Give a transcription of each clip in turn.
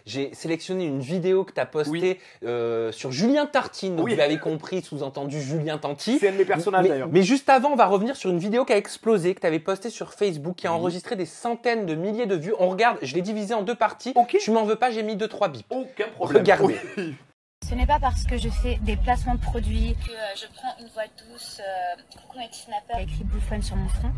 j'ai sélectionné une vidéo que tu as postée sur Julien Tartine. Donc vous l'avez compris, sous-entendu Julien Tanti. C'est un de mes personnages d'ailleurs. Mais juste avant, on va revenir sur une vidéo qui a explosé, que tu avais postée sur Facebook, qui a enregistré des centaines de milliers de vues. On regarde, je l'ai divisé en 2 parties. Tu m'en veux pas, j'ai mis 2-3 bips. Aucun problème. Regardez. Ce n'est pas parce que je fais des placements de produits que je prends une voix douce. Coucou Matty Snapper. Il y a écrit Bouffon sur mon front.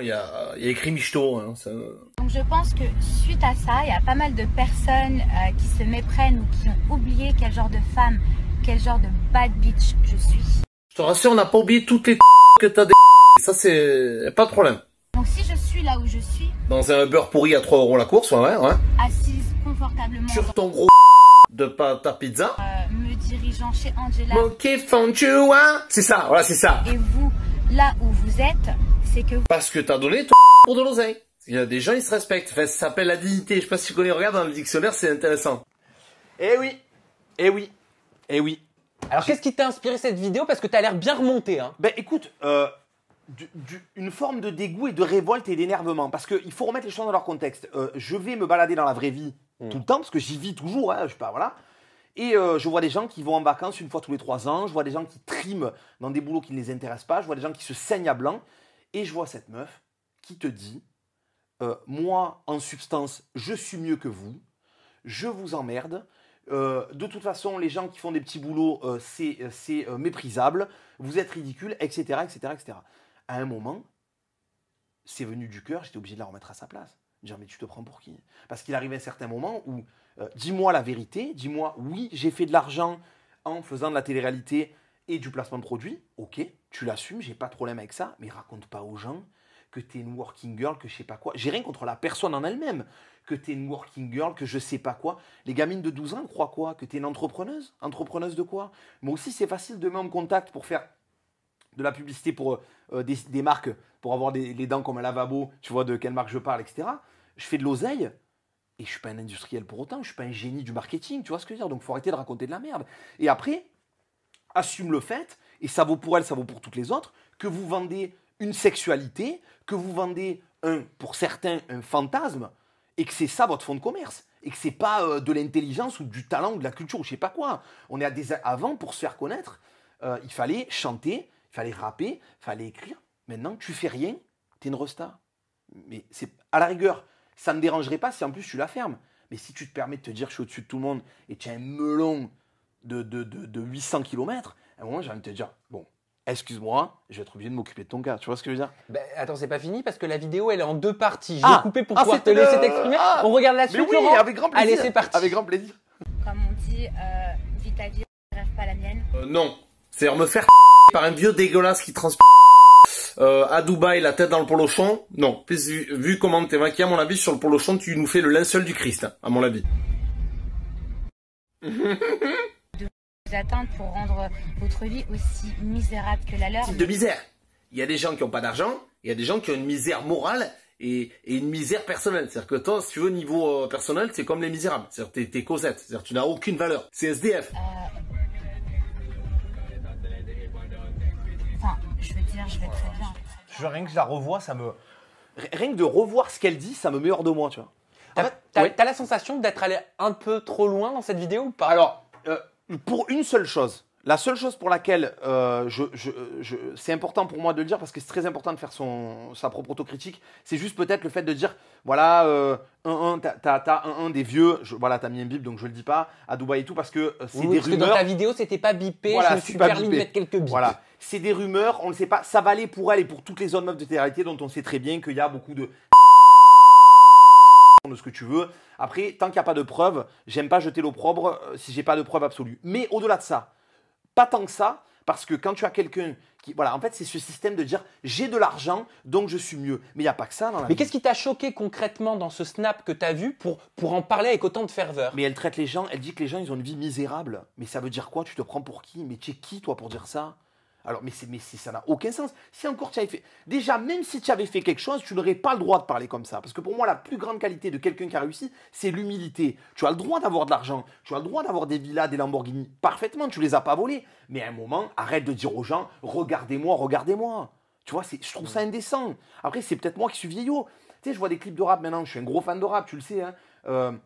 Il y a écrit Michto. Hein, ça... Donc je pense que suite à ça, il y a pas mal de personnes qui se méprennent ou qui ont oublié quel genre de femme, quel genre de bad bitch je suis. Je te rassure, on n'a pas oublié toutes les que t'as des. Ça, c'est pas de problème. Donc si je suis là où je suis, dans un beurre pourri à 3 € la course, ouais. assise confortablement sur ton gros de ta pizza, me dirigeant chez Angela. Ok, Fonchua. C'est ça, voilà, c'est ça. Et vous, là où vous êtes, c'est que parce que t'as donné ton pour de l'oseille. Il y a des gens, ils se respectent. Enfin, ça s'appelle la dignité. Je sais pas si tu connais, regarde dans le dictionnaire, c'est intéressant. Eh oui, eh oui, eh oui. Alors qu'est-ce qui t'a inspiré cette vidéo? Parce que t'as l'air bien remonté. Hein. Ben écoute, une forme de dégoût et de révolte et d'énervement. Parce qu'il faut remettre les choses dans leur contexte. Je vais me balader dans la vraie vie tout le temps, parce que j'y vis toujours, hein, je sais pas, voilà. Et je vois des gens qui vont en vacances une fois tous les 3 ans. Je vois des gens qui triment dans des boulots qui ne les intéressent pas. Je vois des gens qui se saignent à blanc. Et je vois cette meuf qui te dit moi, en substance, je suis mieux que vous. Je vous emmerde. De toute façon, les gens qui font des petits boulots, c'est méprisable. Vous êtes ridicules, etc., etc., etc. À un moment, c'est venu du cœur. J'étais obligé de la remettre à sa place. Dire, mais tu te prends pour qui? Parce qu'il arrive un certain moment où, dis-moi la vérité, dis-moi, oui, j'ai fait de l'argent en faisant de la télé-réalité et du placement de produits, ok, tu l'assumes, j'ai pas de problème avec ça, mais raconte pas aux gens que tu es une working girl, que je sais pas quoi. J'ai rien contre la personne en elle-même, que tu es une working girl, que je sais pas quoi. Les gamines de 12 ans croient quoi? Que tu es une entrepreneuse? Entrepreneuse de quoi? Moi aussi, c'est facile de mettre en contact pour faire de la publicité pour des marques, pour avoir les dents comme un lavabo, tu vois de quelle marque je parle, etc. Je fais de l'oseille et je suis pas un industriel pour autant, je suis pas un génie du marketing, tu vois ce que je veux dire? Donc faut arrêter de raconter de la merde. Et après, assume le fait, et ça vaut pour elle, ça vaut pour toutes les autres, que vous vendez une sexualité, que vous vendez pour certains un fantasme, et que c'est ça votre fonds de commerce, et que c'est pas de l'intelligence ou du talent ou de la culture ou je sais pas quoi. On est avant, pour se faire connaître, il fallait chanter, il fallait rapper, il fallait écrire. Maintenant, tu fais rien, t'es une resta. Mais c'est à la rigueur, ça ne me dérangerait pas si en plus tu la fermes. Mais si tu te permets de te dire je suis au-dessus de tout le monde et tu as un melon de 800 km, à un moment j'ai envie de te dire, bon, excuse-moi, je vais être obligé de m'occuper de ton cas. Tu vois ce que je veux dire? Ben, attends, c'est pas fini parce que la vidéo elle est en 2 parties. Je vais couper pour pouvoir te laisser t'exprimer. On regarde la suite, mais oui, Laurent. avec grand plaisir. Allez, c'est parti. Avec grand plaisir. comme on dit, vis ta vie, rêve pas la mienne. Non. C'est-à-dire me faire par un vieux dégueulasse qui transpire à Dubaï, la tête dans le polochon. Non. Vu comment t'es maquillé, à mon avis, sur le polochon, tu nous fais le linceul du Christ, hein, à mon avis. De vous atteindre pour rendre votre vie aussi misérable que la leur. Type de misère. Il y a des gens qui n'ont pas d'argent, il y a des gens qui ont une misère morale et une misère personnelle. C'est-à-dire que toi, si tu veux, niveau personnel, c'est comme les misérables. C'est-à-dire t'es Cosette. C'est-à-dire tu n'as aucune valeur. C'est SDF. Enfin, je veux dire, je vais très bien. Rien que je la revois, ça me... Rien que de revoir ce qu'elle dit, ça me met hors de moi, tu vois. T'as la sensation d'être allé un peu trop loin dans cette vidéo ou pas? Alors, pour une seule chose, la seule chose pour laquelle c'est important pour moi de le dire, parce que c'est très important de faire sa propre autocritique, c'est juste peut-être le fait de dire, voilà, t'as des vieux, voilà, t'as mis un bip, donc je le dis pas, à Dubaï et tout, parce que c'est des parce rumeurs. Que dans ta vidéo, c'était pas bipé, Voilà, je me suis permis de mettre quelques bips. Voilà, c'est des rumeurs, on ne sait pas, ça valait pour elle et pour toutes les autres meufs de télé-réalité dont on sait très bien qu'il y a beaucoup de ce que tu veux. Après, tant qu'il n'y a pas de preuves, j'aime pas jeter l'opprobre si j'ai pas de preuves absolues. Mais au-delà de ça, pas tant que ça, parce que quand tu as quelqu'un qui... Voilà, en fait, c'est ce système de dire j'ai de l'argent, donc je suis mieux. Mais il n'y a pas que ça dans la vie. Mais qu'est-ce qui t'a choqué concrètement dans ce snap que tu as vu pour en parler avec autant de ferveur? Mais elle traite les gens, elle dit que les gens, ils ont une vie misérable. Mais ça veut dire quoi? Tu te prends pour qui? Mais tu es qui, toi, pour dire ça? Alors, mais ça n'a aucun sens. Si encore tu avais fait... Déjà, même si tu avais fait quelque chose, tu n'aurais pas le droit de parler comme ça. Parce que pour moi, la plus grande qualité de quelqu'un qui a réussi, c'est l'humilité. Tu as le droit d'avoir de l'argent. Tu as le droit d'avoir des villas, des Lamborghini. Parfaitement, tu les as pas volés. Mais à un moment, arrête de dire aux gens, regardez-moi, regardez-moi. Tu vois, je trouve ça indécent. Après, c'est peut-être moi qui suis vieillot. Tu sais, je vois des clips de rap maintenant. Je suis un gros fan de rap, tu le sais. Hein.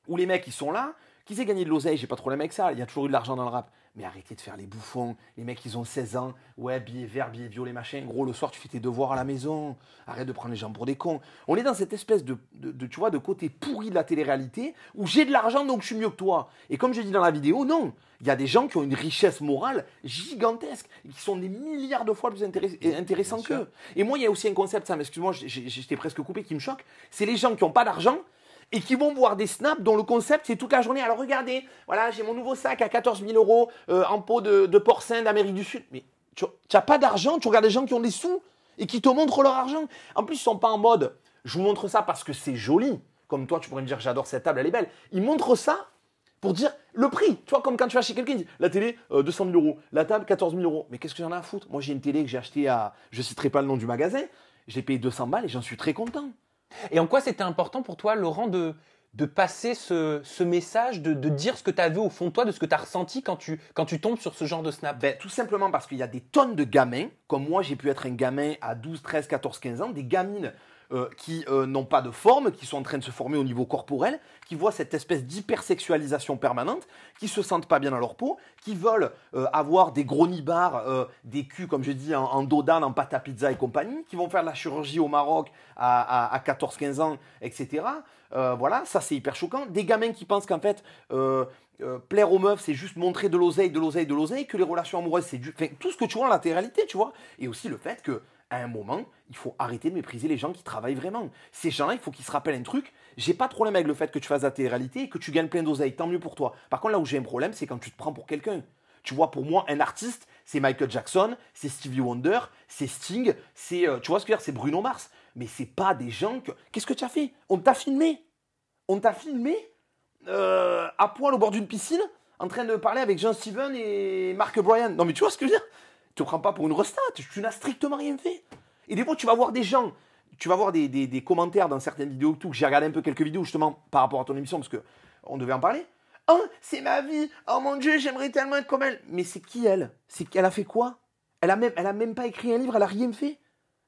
où les mecs, ils sont là, qu'ils aient gagné de l'oseille, j'ai pas de problème avec ça, il y a toujours eu de l'argent dans le rap. Mais arrêtez de faire les bouffons, les mecs, ils ont 16 ans, ouais, billets verts, billets violets, machin. Gros, le soir, tu fais tes devoirs à la maison, arrête de prendre les gens pour des cons. On est dans cette espèce tu vois, de côté pourri de la télé-réalité, où j'ai de l'argent, donc je suis mieux que toi. Et comme je dis dans la vidéo, non, il y a des gens qui ont une richesse morale gigantesque, et qui sont des milliards de fois plus intéressants qu'eux. Et moi, il y a aussi un concept, ça, mais excuse-moi, j'étais presque coupé, qui me choque, c'est les gens qui n'ont pas d'argent, et qui vont voir des snaps dont le concept c'est toute la journée. Alors regardez, voilà, j'ai mon nouveau sac à 14 000 € en peau de porcin d'Amérique du Sud. Mais tu n'as pas d'argent, tu regardes des gens qui ont des sous et qui te montrent leur argent. En plus, ils ne sont pas en mode, je vous montre ça parce que c'est joli. Comme toi, tu pourrais me dire, j'adore cette table, elle est belle. Ils montrent ça pour dire le prix. Tu vois, comme quand tu vas chez quelqu'un, ils disent, la télé, 200 000 €, la table, 14 000 €. Mais qu'est-ce que j'en ai à foutre? Moi, j'ai une télé que j'ai achetée à, je ne citerai pas le nom du magasin, j'ai payé 200 balles et j'en suis très content. Et en quoi c'était important pour toi, Laurent, de passer ce message, de dire ce que tu avais au fond de toi, de ce que tu as ressenti quand tu tombes sur ce genre de snap? Tout simplement parce qu'il y a des tonnes de gamins, comme moi j'ai pu être un gamin à 12, 13, 14, 15 ans, des gamines qui n'ont pas de forme, qui sont en train de se former au niveau corporel, qui voient cette espèce d'hypersexualisation permanente, qui se sentent pas bien dans leur peau, qui veulent avoir des gros nibards, des culs, comme je dis, en dodane, en pâte à pizza et compagnie, qui vont faire de la chirurgie au Maroc à 14-15 ans, etc. Voilà, ça c'est hyper choquant. Des gamins qui pensent qu'en fait, plaire aux meufs, c'est juste montrer de l'oseille, que les relations amoureuses, c'est tout ce que tu vois en latéralité, tu vois. Et aussi le fait que à un moment, il faut arrêter de mépriser les gens qui travaillent vraiment. Ces gens-là, il faut qu'ils se rappellent un truc. J'ai pas de problème avec le fait que tu fasses la télé-réalité et que tu gagnes plein d'oseille, tant mieux pour toi. Par contre, là où j'ai un problème, c'est quand tu te prends pour quelqu'un. Tu vois, pour moi, un artiste, c'est Michael Jackson, c'est Stevie Wonder, c'est Sting, c'est, tu vois ce que je veux dire, c'est Bruno Mars. Mais c'est pas des gens que... Qu'est-ce que tu as fait? On t'a filmé. On t'a filmé à poil au bord d'une piscine, en train de parler avec John Steven et Mark Bryan. Non mais tu vois ce que je veux dire? Tu ne prends pas pour une restat, tu n'as strictement rien fait. Et des fois, tu vas voir des gens, tu vas voir des commentaires dans certaines vidéos, tout. J'ai regardé un peu quelques vidéos justement par rapport à ton émission, parce qu'on devait en parler. Oh, c'est ma vie, oh mon Dieu, j'aimerais tellement être comme elle. Mais c'est qui elle? Elle a fait quoi? Elle a même pas écrit un livre, elle a rien fait.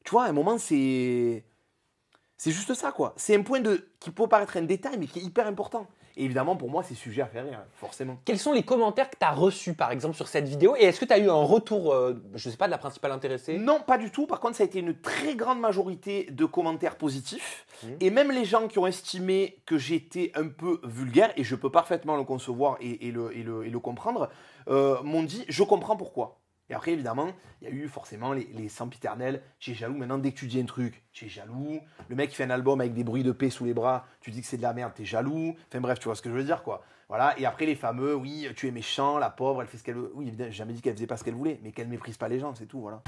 Tu vois, à un moment, c'est juste ça, quoi. C'est un point qui peut paraître un détail, mais qui est hyper important. Et évidemment, pour moi, c'est sujet à faire rire, forcément. Quels sont les commentaires que tu as reçus, par exemple, sur cette vidéo? Et est-ce que tu as eu un retour, je ne sais pas, de la principale intéressée? Non, pas du tout. Par contre, ça a été une très grande majorité de commentaires positifs. Et même les gens qui ont estimé que j'étais un peu vulgaire, et je peux parfaitement le concevoir et le comprendre, m'ont dit « je comprends pourquoi ». Et après, évidemment, il y a eu forcément les sempiternels. Tu es jaloux. Maintenant, dès que tu dis un truc, tu es jaloux. Le mec qui fait un album avec des bruits de paix sous les bras, tu dis que c'est de la merde, tu es jaloux. Enfin bref, tu vois ce que je veux dire, quoi. Voilà. Et après, les fameux, oui, tu es méchant, la pauvre, elle fait ce qu'elle veut. Oui, évidemment, j'ai jamais dit qu'elle faisait pas ce qu'elle voulait, mais qu'elle méprise pas les gens, c'est tout, voilà.